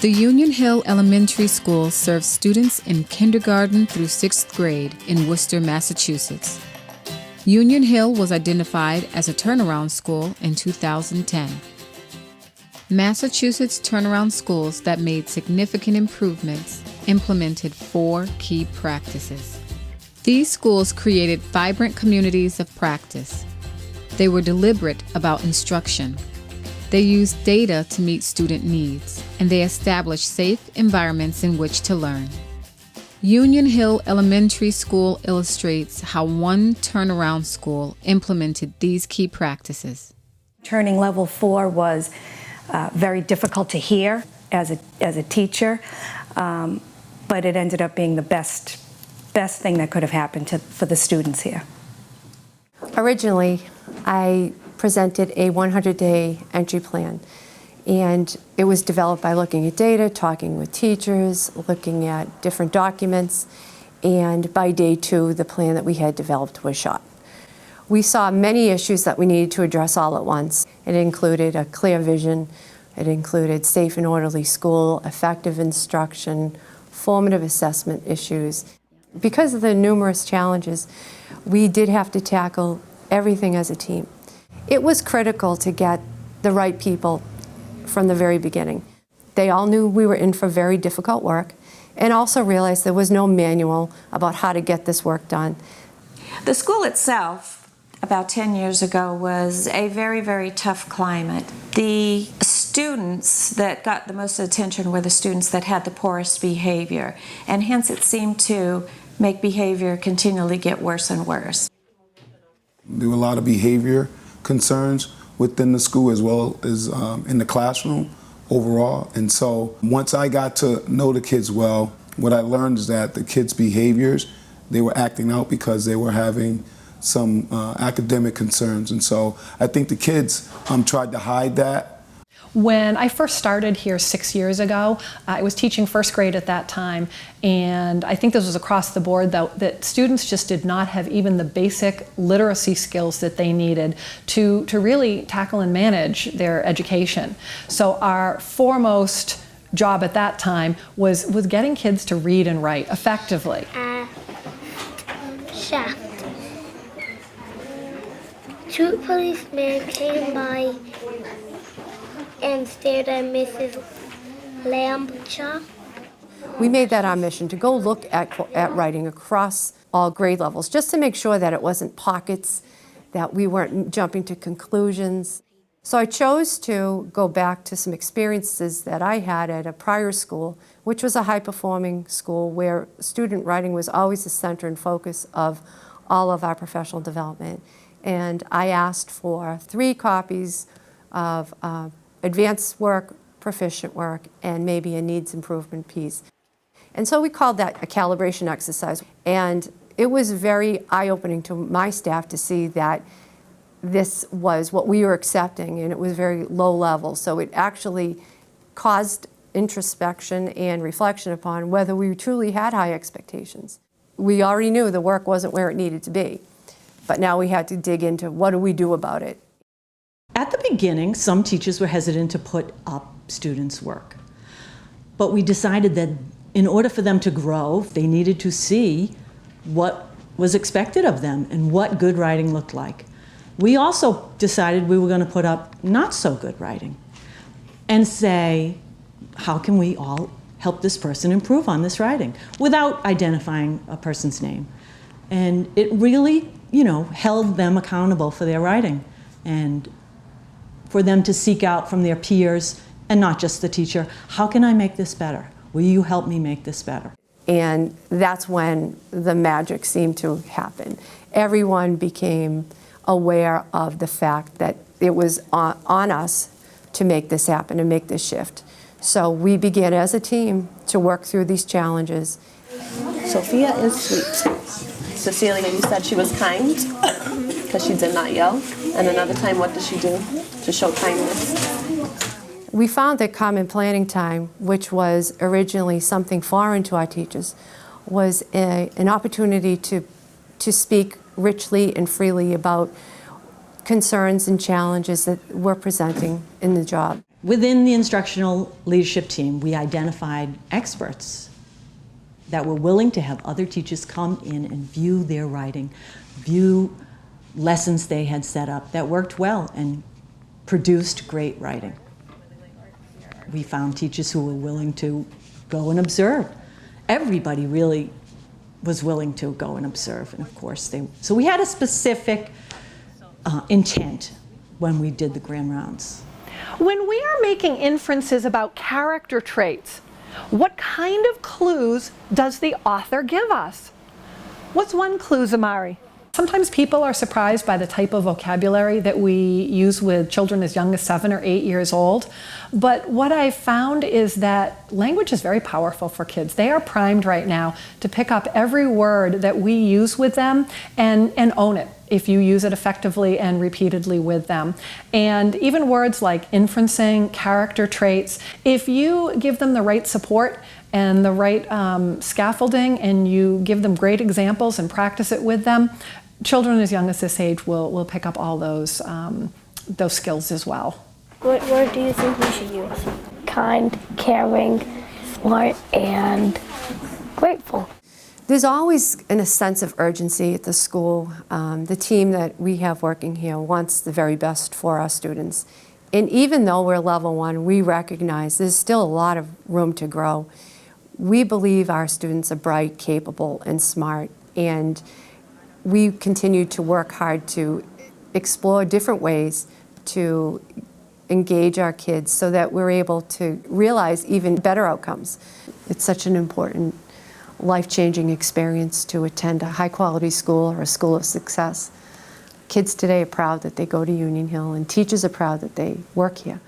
The Union Hill Elementary School serves students in kindergarten through 6th grade in Worcester, Massachusetts. Union Hill was identified as a turnaround school in 2010. Massachusetts turnaround schools that made significant improvements implemented 4 key practices. These schools created vibrant communities of practice. They were deliberate about instruction. They used data to meet student needs, and they established safe environments in which to learn. Union Hill Elementary School illustrates how one turnaround school implemented these key practices. Turning level 4 was very difficult to hear as a teacher, but it ended up being the best thing that could have happened for the students here. Originally, I presented a 100-day entry plan, and it was developed by looking at data, talking with teachers, looking at different documents, and by day 2, the plan that we had developed was shot. We saw many issues that we needed to address all at once. It included a clear vision, it included safe and orderly school, effective instruction, formative assessment issues. Because of the numerous challenges, we did have to tackle everything as a team. It was critical to get the right people from the very beginning. They all knew we were in for very difficult work and also realized there was no manual about how to get this work done. The school itself, about 10 years ago, was a very, very tough climate. The students that got the most attention were the students that had the poorest behavior, and hence it seemed to make behavior continually get worse and worse. There were a lot of behavior concerns within the school as well as in the classroom overall. And so once I got to know the kids well, what I learned is that the kids' behaviors, they were acting out because they were having some academic concerns. And so I think the kids tried to hide that. When I first started here 6 years ago, I was teaching 1st grade at that time, and I think this was across the board that students just did not have even the basic literacy skills that they needed to really tackle and manage their education. So our foremost job at that time was getting kids to read and write effectively. Shaft. 2 policemen came by and stared at Mrs. Lambcha. We made that our mission to go look at writing across all grade levels, just to make sure that it wasn't pockets, that we weren't jumping to conclusions. So I chose to go back to some experiences that I had at a prior school, which was a high-performing school where student writing was always the center and focus of all of our professional development. And I asked for 3 copies of advanced work, proficient work, and maybe a needs improvement piece. And so we called that a calibration exercise. And it was very eye-opening to my staff to see that this was what we were accepting, and it was very low level. So it actually caused introspection and reflection upon whether we truly had high expectations. We already knew the work wasn't where it needed to be, but now we had to dig into what do we do about it. At the beginning, some teachers were hesitant to put up students' work. But we decided that in order for them to grow, they needed to see what was expected of them and what good writing looked like. We also decided we were going to put up not so good writing and say, how can we all help this person improve on this writing without identifying a person's name? And it really, held them accountable for their writing, and for them to seek out from their peers, and not just the teacher, how can I make this better? Will you help me make this better? And that's when the magic seemed to happen. Everyone became aware of the fact that it was on us to make this happen and make this shift. So we began as a team to work through these challenges. Sophia is sweet. Cecilia, you said she was kind because she did not yell. And another time, what did she do to show kindness? We found that common planning time, which was originally something foreign to our teachers, was an opportunity to speak richly and freely about concerns and challenges that we're presenting in the job. Within the instructional leadership team, we identified experts that were willing to have other teachers come in and view their writing, view lessons they had set up that worked well and produced great writing. We found teachers who were willing to go and observe. Everybody really was willing to go and observe, and of course so we had a specific intent when we did the grand rounds. When we are making inferences about character traits, what kind of clues does the author give us? What's one clue, Zamari? Sometimes people are surprised by the type of vocabulary that we use with children as young as 7 or 8 years old. But what I've found is that language is very powerful for kids. They are primed right now to pick up every word that we use with them and own it if you use it effectively and repeatedly with them. And even words like inferencing, character traits, if you give them the right support and the right scaffolding and you give them great examples and practice it with them, children as young as this age will pick up all those skills as well. What word do you think we should use? Kind, caring, smart, and grateful. There's always a sense of urgency at the school. The team that we have working here wants the very best for our students. And even though we're level 1, we recognize there's still a lot of room to grow. We believe our students are bright, capable, and smart, and we continue to work hard to explore different ways to engage our kids so that we're able to realize even better outcomes. It's such an important, life-changing experience to attend a high-quality school or a school of success. Kids today are proud that they go to Union Hill, and teachers are proud that they work here.